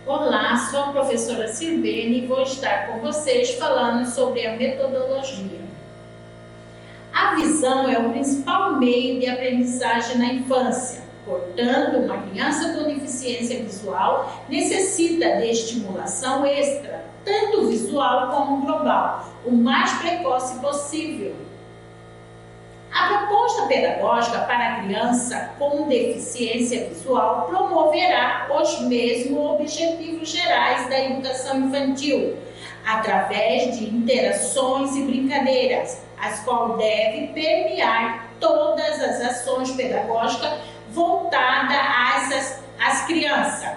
Olá, sou a professora Silvene e vou estar com vocês falando sobre a metodologia. A visão é o principal meio de aprendizagem na infância. Portanto, uma criança com deficiência visual necessita de estimulação extra, tanto visual como global, o mais precoce possível. A proposta pedagógica para a criança com deficiência visual promoverá os mesmos objetivos gerais da educação infantil, através de interações e brincadeiras, as quais devem permear todas as ações pedagógicas voltadas às crianças.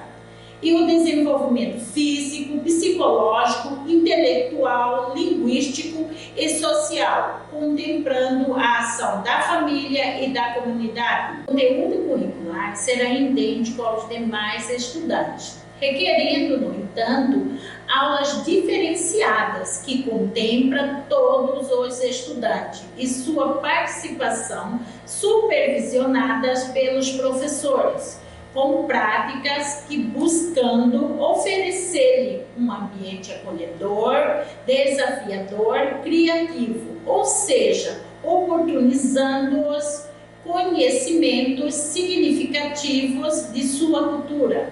E o desenvolvimento físico, psicológico, intelectual, linguístico e social, contemplando a ação da família e da comunidade. O conteúdo curricular será idêntico aos demais estudantes, requerendo, no entanto, aulas diferenciadas que contemplam todos os estudantes e sua participação supervisionadas pelos professores, com práticas que buscando oferecer-lhe um ambiente acolhedor, desafiador, criativo, ou seja, oportunizando-os conhecimentos significativos de sua cultura.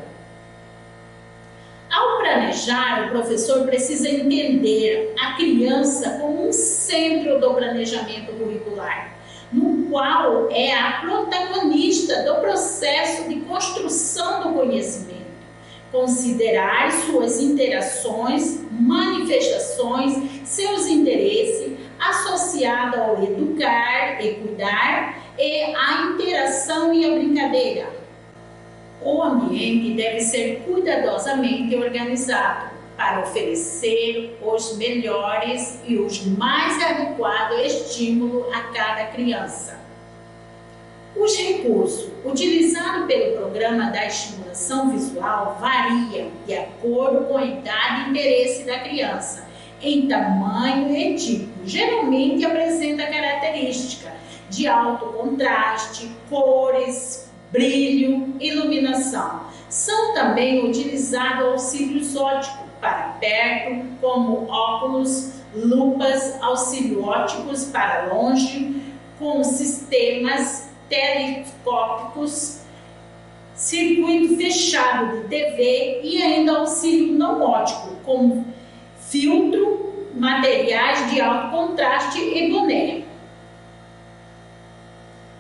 Ao planejar, o professor precisa entender a criança como um centro do planejamento curricular, no qual é a protagonista do processo de construção do conhecimento. Considerar suas interações, manifestações, seus interesses, associado ao educar e cuidar, e a interação e a brincadeira. O ambiente deve ser cuidadosamente organizado para oferecer os melhores e os mais adequados estímulos a cada criança. Os recursos utilizados pelo programa da estimulação visual variam de acordo com a idade e interesse da criança, em tamanho e tipo. Geralmente apresenta características de alto contraste, cores, brilho, iluminação. São também utilizados auxílios ópticos para perto, como óculos, lupas, auxílios ópticos para longe, com sistemas telescópicos, circuito fechado de TV e ainda auxílio não óptico, como filtro, materiais de alto contraste e boné.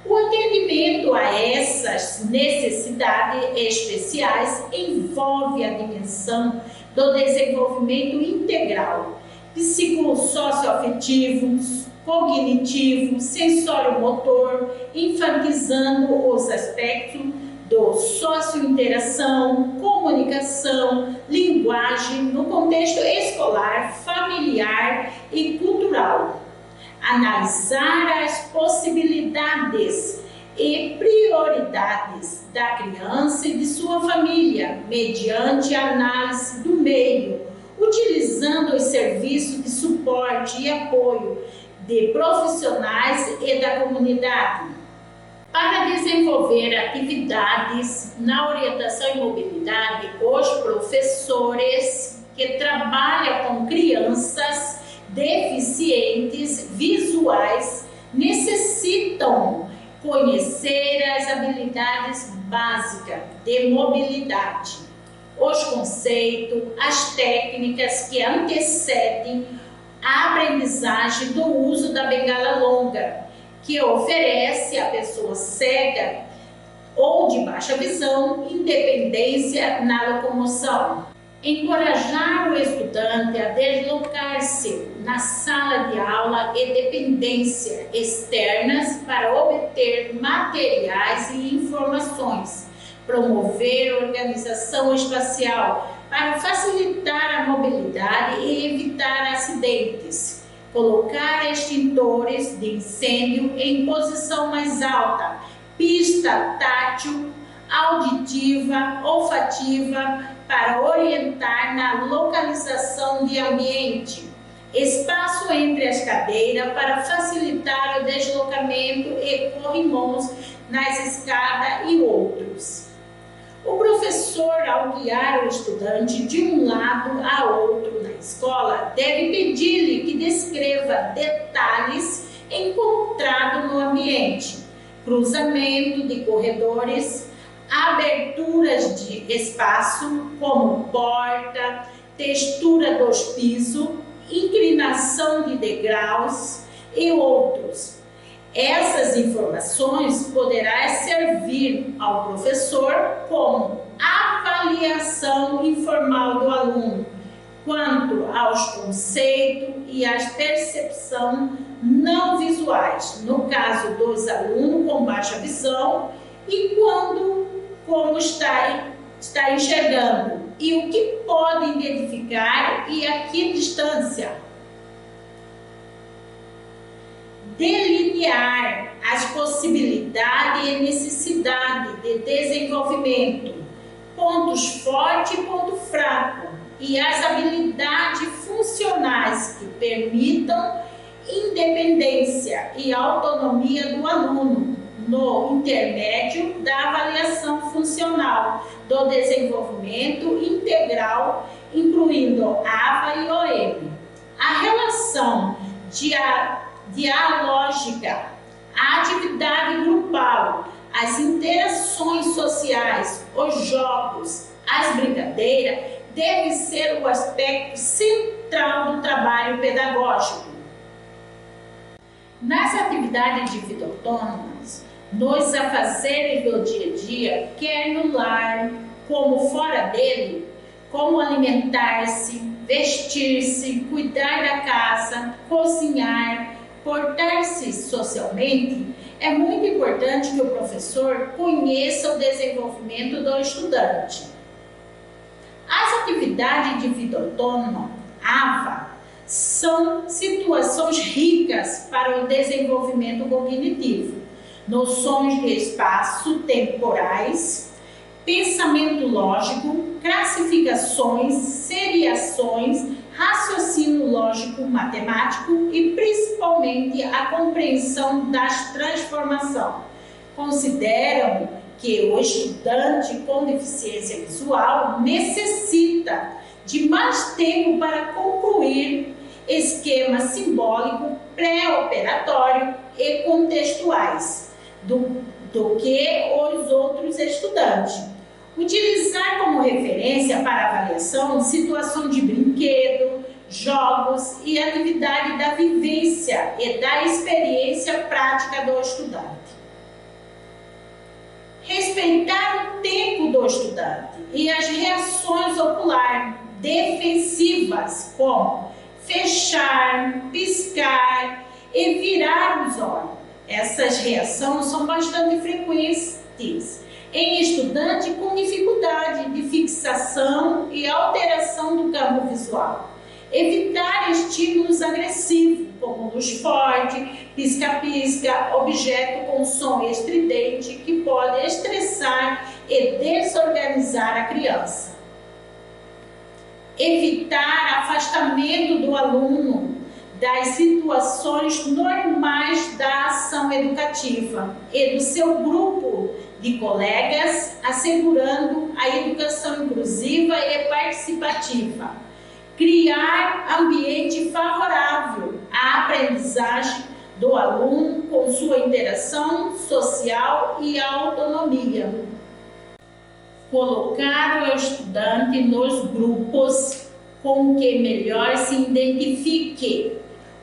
O atendimento a essas necessidades especiais envolve a dimensão do desenvolvimento integral, psicossocioafetivo, cognitivo, sensório-motor, enfatizando os aspectos do sociointeração, comunicação, linguagem no contexto escolar, familiar e cultural. Analisar as possibilidades e prioridades da criança e de sua família, mediante a análise do meio, utilizando os serviços de suporte e apoio de profissionais e da comunidade. Para desenvolver atividades na orientação e mobilidade, os professores que trabalham com crianças deficientes visuais necessitam conhecer as habilidades básicas de mobilidade, os conceitos, as técnicas que antecedem a aprendizagem do uso da bengala longa, que oferece à pessoa cega ou de baixa visão independência na locomoção. Encorajar o estudante a deslocar-se na sala de aula e dependências externas para obter materiais e informações. Promover organização espacial para facilitar a mobilidade e evitar acidentes. Colocar extintores de incêndio em posição mais alta. Pista tátil, auditiva, olfativa, para orientar na localização de ambiente. Espaço entre as cadeiras para facilitar o deslocamento e corrimãos nas escadas e outros. O professor, ao guiar o estudante de um lado a outro na escola, deve pedir-lhe que descreva detalhes encontrados no ambiente, cruzamento de corredores, aberturas de espaço, como porta, textura dos pisos, inclinação de degraus e outros. Essas informações poderão servir ao professor como avaliação informal do aluno quanto aos conceitos e às percepções não visuais, no caso dos alunos com baixa visão, e como está enxergando e o que pode identificar e a que distância. Delinear as possibilidades e necessidades de desenvolvimento, pontos fortes e pontos fracos, e as habilidades funcionais que permitam independência e autonomia do aluno no intermédio da avaliação funcional do desenvolvimento integral, incluindo AVA e OM. A relação dialógica, a atividade grupal, as interações sociais, os jogos, as brincadeiras devem ser o aspecto central do trabalho pedagógico. Nas atividades de vida autônoma, nos afazeres do dia a dia, quer no lar como fora dele, como alimentar-se, vestir-se, cuidar da casa, cozinhar, portar-se socialmente, é muito importante que o professor conheça o desenvolvimento do estudante. As atividades de vida autônoma, AVA, são situações ricas para o desenvolvimento cognitivo, noções de espaço temporais, pensamento lógico, classificações, seriações, raciocínio lógico matemático e principalmente a compreensão das transformações. Consideram que o estudante com deficiência visual necessita de mais tempo para concluir esquema simbólico pré-operatório e contextuais do que os outros estudantes. Utilizar como referência para avaliação situação de brinquedo, jogos e atividade da vivência e da experiência prática do estudante. Respeitar o tempo do estudante e as reações oculares defensivas, como fechar, piscar e virar os olhos. Essas reações são bastante frequentes em estudante com dificuldade de fixação e alteração do campo visual. Evitar estímulos agressivos, como luz forte, pisca-pisca, objeto com som estridente, que pode estressar e desorganizar a criança. Evitar afastamento do aluno das situações normais da ação educativa e do seu grupo de colegas, assegurando a educação inclusiva e participativa. Criar ambiente favorável à aprendizagem do aluno com sua interação social e autonomia. Colocar o estudante nos grupos com que melhor se identifique.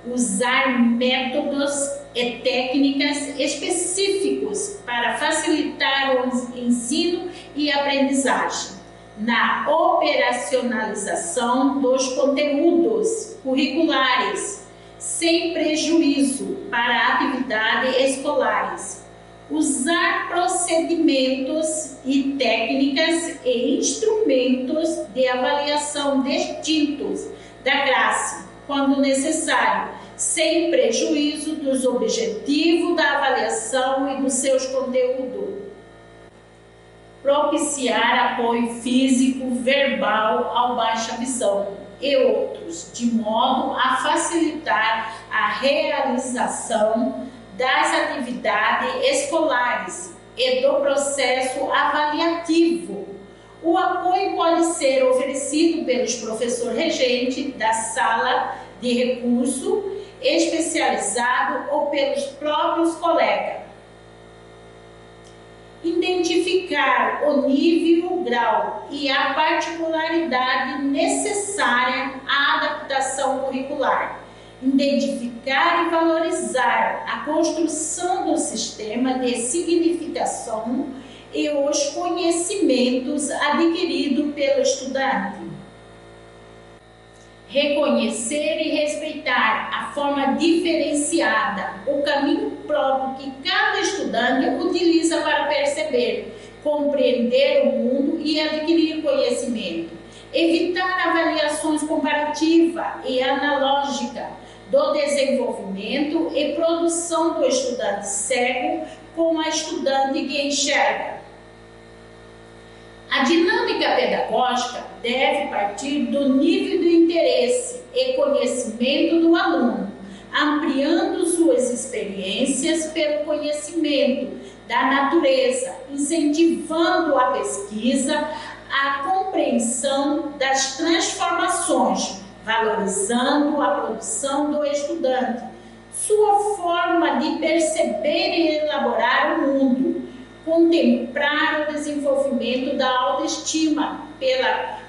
Usar métodos e técnicas específicos para facilitar o ensino e aprendizagem. Na operacionalização dos conteúdos curriculares, sem prejuízo para atividades escolares. Usar procedimentos e técnicas e instrumentos de avaliação distintos da classe, quando necessário, sem prejuízo dos objetivos da avaliação e dos seus conteúdos. Propiciar apoio físico, verbal ao baixa visão e outros, de modo a facilitar a realização das atividades escolares e do processo avaliativo O apoio pode ser oferecido pelos professores regentes da sala de recurso especializado ou pelos próprios colegas. Identificar o nível, o grau e a particularidade necessária à adaptação curricular. Identificar e valorizar a construção do sistema de significação e os conhecimentos adquiridos pelo estudante. Reconhecer e respeitar a forma diferenciada, o caminho próprio que cada estudante utiliza para perceber, compreender o mundo e adquirir conhecimento. Evitar avaliações comparativas e analógicas do desenvolvimento e produção do estudante cego com a estudante que enxerga. A dinâmica pedagógica deve partir do nível do interesse e conhecimento do aluno, ampliando suas experiências pelo conhecimento da natureza, incentivando a pesquisa, a compreensão das transformações, valorizando a produção do estudante, sua forma de perceber e elaborar o mundo, contemplar o desenvolvimento da autoestima pela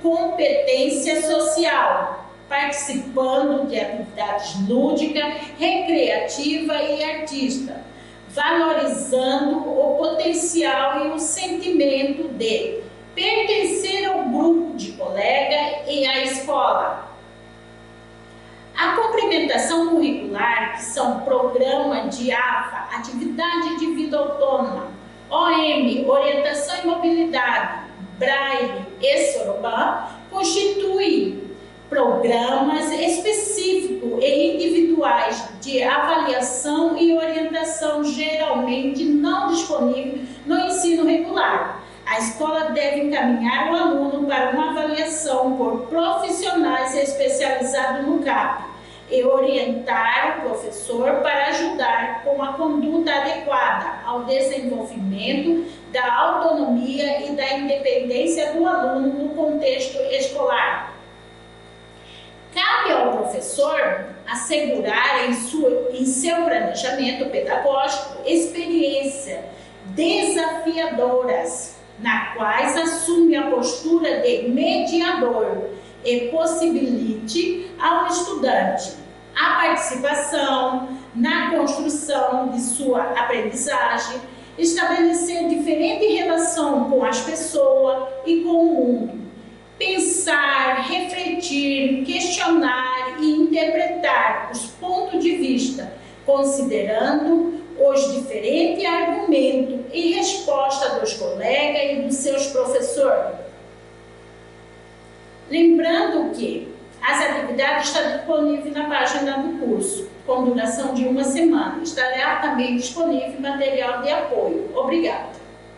competência social, participando de atividades lúdicas, recreativas e artísticas, valorizando o potencial e o sentimento de pertencer ao grupo de colegas e à escola. A complementação curricular, que são programas de AFA, Atividade de Vida Autônoma, OM, Orientação e Mobilidade, Braille e Sorobã, constitui programas específicos e individuais de avaliação e orientação geralmente não disponíveis no ensino regular. A escola deve encaminhar o aluno para uma avaliação por profissionais especializados no CAP e orientar o professor para ajudar com a conduta adequada ao desenvolvimento da autonomia e da independência do aluno no contexto escolar. Cabe ao professor assegurar em seu planejamento pedagógico experiências desafiadoras, na quais assume a postura de mediador e possibilite ao estudante a participação na construção de sua aprendizagem, estabelecer diferente relação com as pessoas e com o mundo, pensar, refletir, questionar e interpretar os pontos de vista, considerando os diferentes argumentos e respostas dos colegas e dos seus professores. Lembrando que as atividades estão disponíveis na página do curso, com duração de 1 semana. Estará também disponível material de apoio. Obrigada.